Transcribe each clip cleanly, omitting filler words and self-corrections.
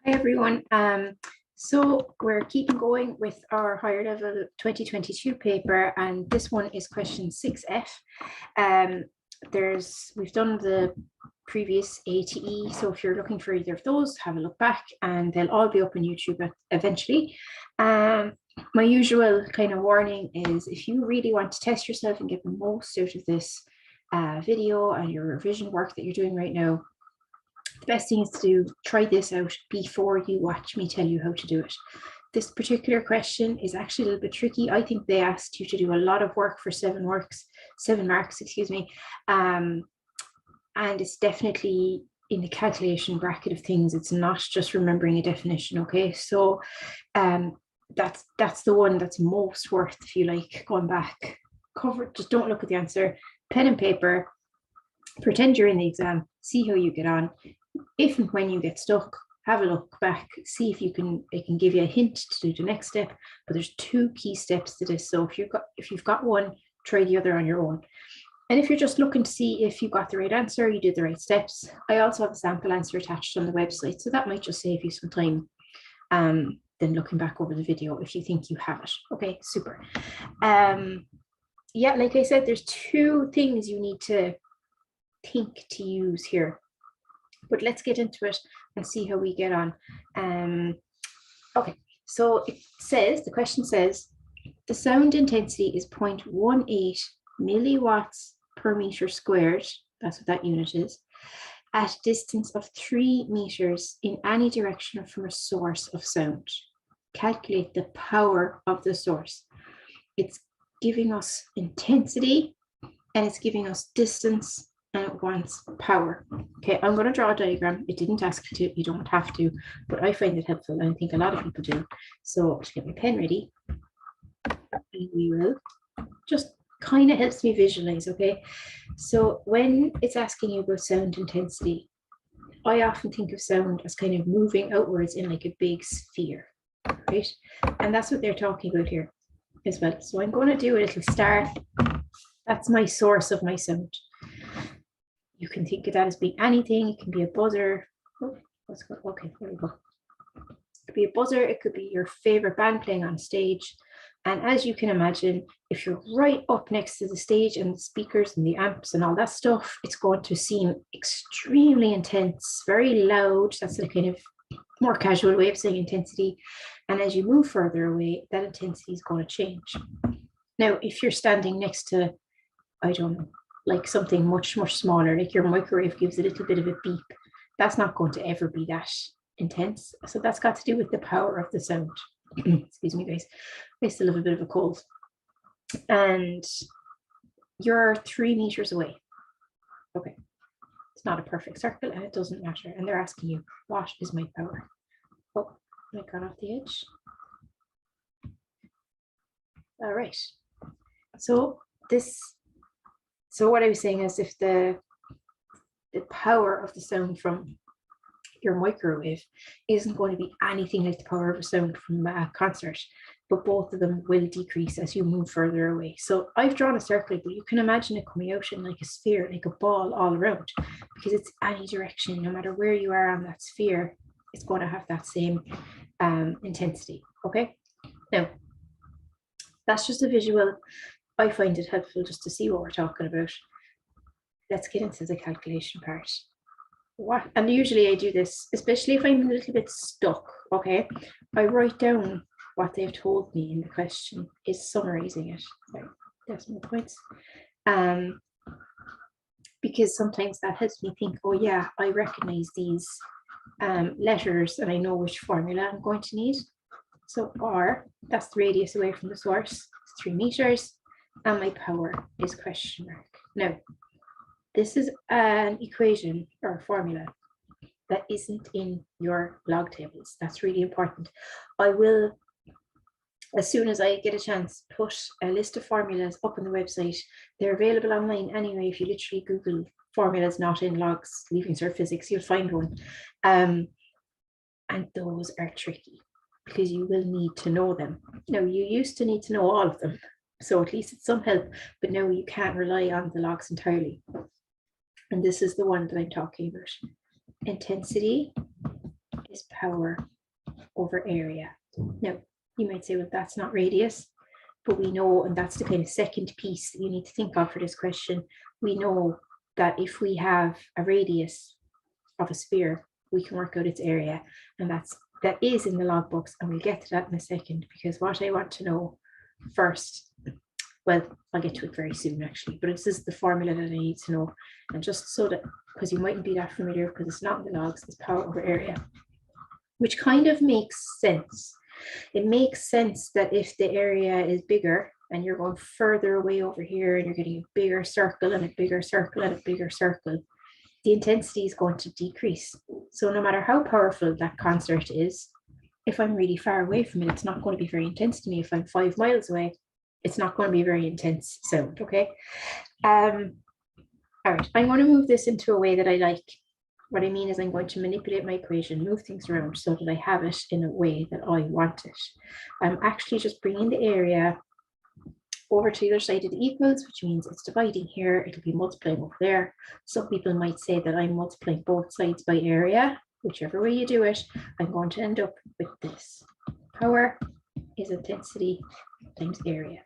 Hi everyone. So we're keeping going with our higher level 2022 paper, and this one is question 6F. We've done the previous A to E, so if you're looking for either of those, have a look back, and they'll all be up on YouTube eventually. My usual kind of warning is if you really want to test yourself and get the most out of this video and your revision work that you're doing right now, the best thing is to try this out before you watch me tell you how to do it. This particular question is actually a little bit tricky. I think they asked you to do a lot of work for 7 marks, excuse me. And it's definitely in the calculation bracket of things. It's not just remembering a definition, okay? So that's the one that's most worth, if you like, going back. Just don't look at the answer. Pen and paper, pretend you're in the exam, see how you get on. If and when you get stuck, have a look back, see if it can give you a hint to do the next step. But there's 2 key steps to this. So if you've got one, try the other on your own. And if you're just looking to see if you got the right answer, you did the right steps, I also have a sample answer attached on the website. So that might just save you some time than looking back over the video if you think you have it. Okay, super. Yeah, like I said, there's 2 things you need to think to use here. But let's get into it and see how we get on. Okay, so the question says, the sound intensity is 0.18 milliwatts per meter squared, that's what that unit is, at a distance of 3 meters in any direction from a source of sound. Calculate the power of the source. It's giving us intensity and it's giving us distance, and it wants power. Okay, I'm going to draw a diagram. It didn't ask you to, you don't have to, but I find it helpful, and I think a lot of people do. So I'll just get my pen ready, and we will just kind of helps me visualize. Okay, so when it's asking you about sound intensity, I often think of sound as kind of moving outwards in like a big sphere, right? And that's what they're talking about here as well. So I'm going to do a little star. That's my source of my sound. You can think of that as being anything. It can be a buzzer. Oh, let's go. Okay, there we go. It could be a buzzer. It could be your favorite band playing on stage. And as you can imagine, if you're right up next to the stage and the speakers and the amps and all that stuff, it's going to seem extremely intense, very loud. That's the kind of more casual way of saying intensity. And as you move further away, that intensity is going to change. Now, if you're standing next to, I don't know, like something much smaller, like your microwave gives a little bit of a beep, that's not going to ever be that intense. So that's got to do with the power of the sound. Excuse me, guys, I still have a bit of a cold. And you're 3 meters away. Okay, it's not a perfect circle and it doesn't matter. And they're asking you, what is my power? Oh, I got off the edge. All right, so what I was saying is, if the power of the sound from your microwave isn't going to be anything like the power of a sound from a concert, but both of them will decrease as you move further away. So I've drawn a circle, but you can imagine it coming out in like a sphere, like a ball all around, because it's any direction, no matter where you are on that sphere, it's going to have that same intensity. Okay, now that's just a visual. I find it helpful just to see what we're talking about. Let's get into the calculation part. And usually I do this, especially if I'm a little bit stuck, okay? I write down what they've told me in the question, is summarizing it, right? Decimal points. Because sometimes that helps me think, oh yeah, I recognize these letters and I know which formula I'm going to need. So R, that's the radius away from the source, it's 3 meters, and my power is question mark. Now, this is an equation or a formula that isn't in your log tables. That's really important. I will, as soon as I get a chance, put a list of formulas up on the website. They're available online anyway. If you literally Google formulas not in logs, Leaving Cert Physics, you'll find one. And those are tricky because you will need to know them. Now, you used to need to know all of them, so at least it's some help, but now you can't rely on the logs entirely. And this is the one that I'm talking about. Intensity is is power over area. Now, you might say, well, that's not radius, but we know, and that's the kind of second piece that you need to think of for this question. We know that if we have a radius of a sphere, we can work out its area, and that is in the logbooks, and we'll get to that in a second, because what I want to know first, well, I'll get to it very soon actually, but this is the formula that I need to know, and just so that, because you mightn't be that familiar because it's not in the logs, it's power over area, which kind of makes sense. It makes sense that if the area is bigger and you're going further away over here and you're getting a bigger circle and a bigger circle and a bigger circle, the intensity is going to decrease. So no matter how powerful that concert is, if I'm really far away from it, it's not going to be very intense to me. If I'm 5 miles away, it's not going to be very intense sound, okay? All right, I'm going to move this into a way that I like. What I mean is I'm going to manipulate my equation, move things around so that I have it in a way that I want it. I'm actually just bringing the area over to the other side of the equals, which means it's dividing here, it'll be multiplying over there. Some people might say that I'm multiplying both sides by area. Whichever way you do it, I'm going to end up with this. Power is intensity times area.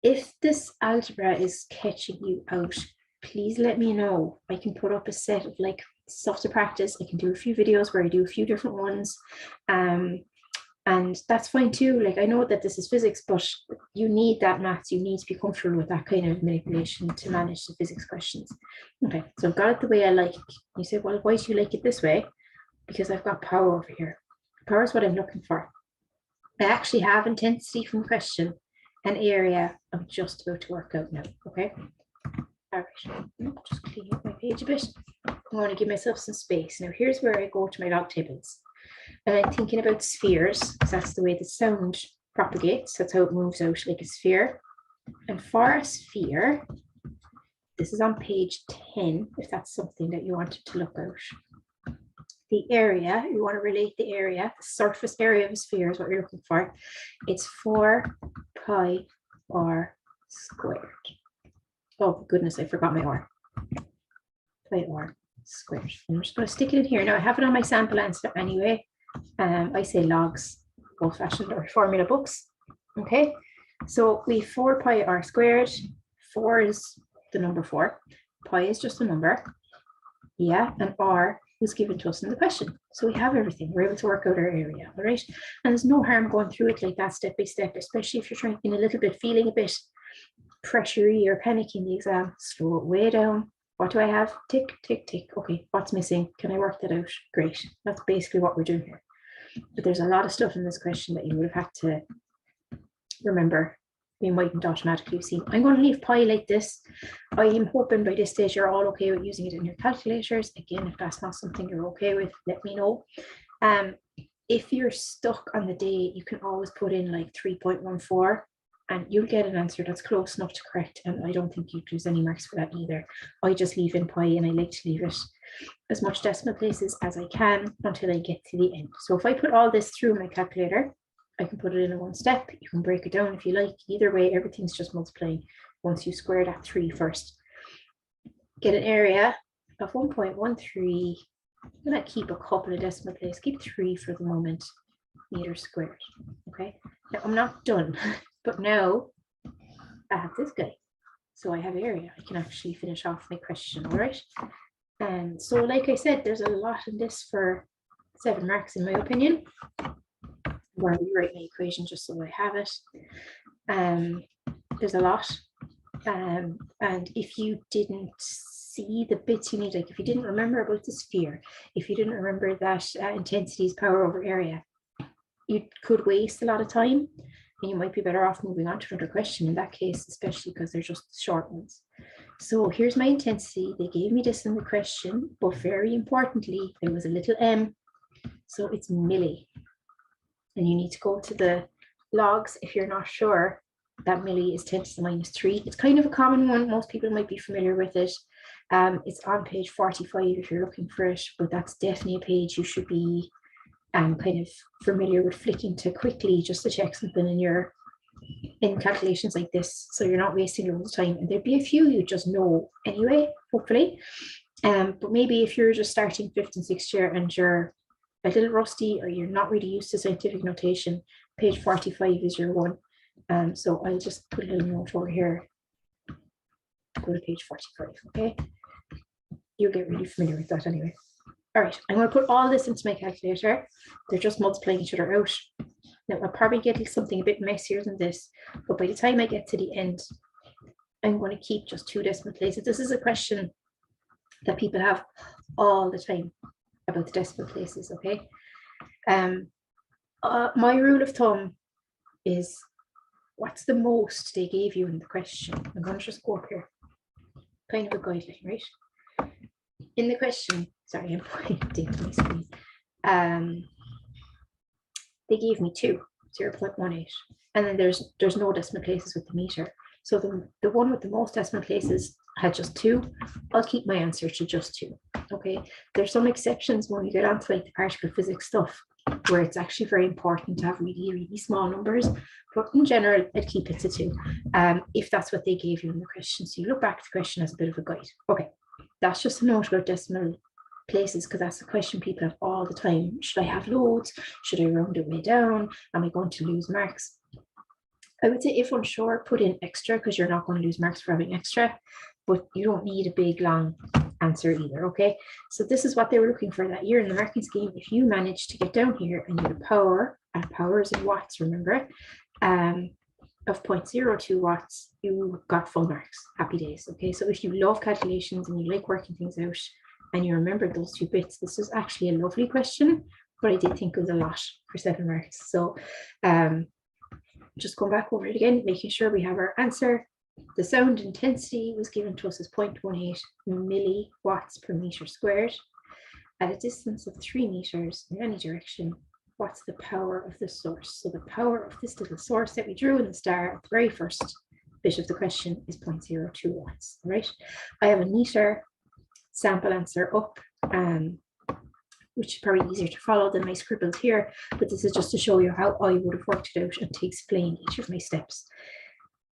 If this algebra is catching you out, please let me know. I can put up a set of like stuff to practice. I can do a few videos where I do a few different ones. And that's fine too. Like, I know that this is physics, but you need that maths. You need to be comfortable with that kind of manipulation to manage the physics questions. Okay, so I've got it the way I like. You say, well, why do you like it this way? Because I've got power over here. Power is what I'm looking for. I actually have intensity from the question and area I'm just about to work out now, okay? All right, just clean up my page a bit. I'm going to give myself some space. Now here's where I go to my log tables. And I'm thinking about spheres, because that's the way the sound propagates. That's how it moves out, like a sphere. And for a sphere, this is on page 10, if that's something that you wanted to look out. The area, you want to relate the area, the surface area of a sphere is what you're looking for. It's 4 pi r squared. Oh goodness, I forgot my r. Pi r squared. I'm just going to stick it in here. Now I have it on my sample answer anyway. I say logs, old-fashioned or formula books. Okay, so we 4 pi r squared. 4 is the number 4. Pi is just a number. Yeah, and r was given to us in the question. So we have everything. We're able to work out our area, all right? And there's no harm going through it like that step by step, especially if you're trying in a little bit, feeling a bit pressury or panicky in the exam. Slow it way down. What do I have? Tick, tick, tick. Okay, what's missing? Can I work that out? Great. That's basically what we're doing here. But there's a lot of stuff in this question that you would have had to remember. You mightn't automatically have seen. I'm going to leave pi like this. I am hoping by this stage you're all okay with using it in your calculators. Again, if that's not something you're okay with, let me know. If you're stuck on the day, you can always put in like 3.14 and you'll get an answer that's close enough to correct. And I don't think you'd lose any marks for that either. I just leave in pi, and I like to leave it as much decimal places as I can until I get to the end. So if I put all this through my calculator, I can put it in a one step. You can break it down if you like. Either way, everything's just multiplying once you square that 3 first. Get an area of 1.13. I'm going to keep a couple of decimal places. Keep 3 for the moment, meters squared. Okay. Now I'm not done, but now I have this guy. So I have area. I can actually finish off my question. All right. And so, like I said, there's a lot in this for 7 marks, in my opinion. I'm going to rewrite my equation just so I have it. There's a lot. And if you didn't see the bits you need, like if you didn't remember about the sphere, if you didn't remember that intensity is power over area, you could waste a lot of time, and you might be better off moving on to another question in that case, especially because they're just short ones. So here's my intensity. They gave me this in the question, but very importantly, there was a little m, so it's milli. And you need to go to the logs if you're not sure that milli is 10 to the minus 3. It's kind of a common one. Most people might be familiar with it. It's on page 45 if you're looking for it, but that's definitely a page you should be kind of familiar with flicking to quickly, just to check something in calculations like this, so you're not wasting your time. And there'd be a few you just know anyway, hopefully. But maybe if you're just starting 5th and 6th year and you're a little rusty or you're not really used to scientific notation, page 45 is your one. So I'll just put a little note over here to go to page 45, okay? You'll get really familiar with that anyway. All right, I'm going to put all this into my calculator. They're just multiplying each other out. Now, I'll probably get something a bit messier than this, but by the time I get to the end, I'm going to keep just 2 decimal places. This is a question that people have all the time about the decimal places, okay? My rule of thumb is what's the most they gave you in the question. I'm going to just go up here, kind of a guideline, right? In the question, sorry, I'm pointing to my screen. They gave me 2, 0.18, and then there's no decimal places with the meter. So the one with the most decimal places had just 2. I'll keep my answer to just 2. Okay, there's some exceptions when we get onto like the particle physics stuff, where it's actually very important to have really, really small numbers. But in general, I'd keep it to 2, if that's what they gave you in the question. So you look back at the question as a bit of a guide. Okay, that's just a note about decimal places, because that's the question people have all the time. Should I have loads? Should I round it way down? Am I going to lose marks? I would say if unsure, put in extra, because you're not going to lose marks for having extra, but you don't need a big long answer either, okay? So this is what they were looking for that year in the marking scheme. If you manage to get down here and you have power, and power is in watts, remember, of 0.02 watts, you got full marks. Happy days, okay? So if you love calculations and you like working things out and you remember those 2 bits, this is actually a lovely question, but I did think it was a lot for 7 marks. So just going back over it again, making sure we have our answer. The sound intensity was given to us as 0.18 milliwatts per meter squared. At a distance of 3 meters in any direction, what's the power of the source? So the power of this little source that we drew in the star at the very first bit of the question is 0.02 watts, right? I have a neater sample answer up, which is probably easier to follow than my scribbles here, but this is just to show you how I would have worked it out and to explain each of my steps.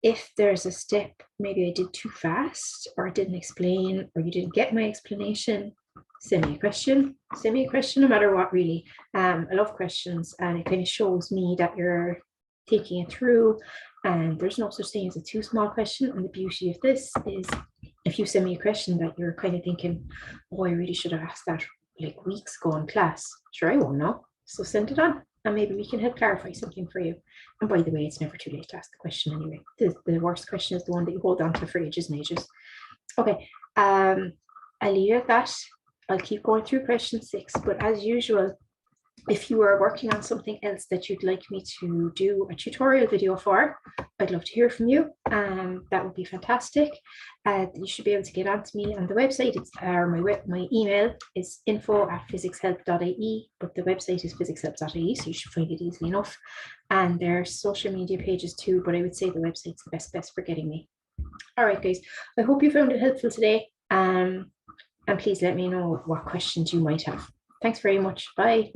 If there's a step, maybe I did too fast, or I didn't explain, or you didn't get my explanation, send me a question no matter what, really. I love questions, and it kind of shows me that you're thinking it through, and there's no such thing as a too small question. And the beauty of this is if you send me a question that you're kind of thinking, oh, I really should have asked that like weeks ago in class, sure, I won't know, so send it on and maybe we can help clarify something for you. And by the way, it's never too late to ask the question anyway. The worst question is the one that you hold on to for ages and ages. Okay, I'll leave it at that. I'll keep going through question 6, but as usual, if you are working on something else that you'd like me to do a tutorial video for, I'd love to hear from you. That would be fantastic. You should be able to get onto me on the website. It's my email is info@physicshelp.ie, but the website is physicshelp.ie, so you should find it easily enough. And there's social media pages too, but I would say the website's the best for getting me. All right, guys, I hope you found it helpful today. And please let me know what questions you might have. Thanks very much. Bye.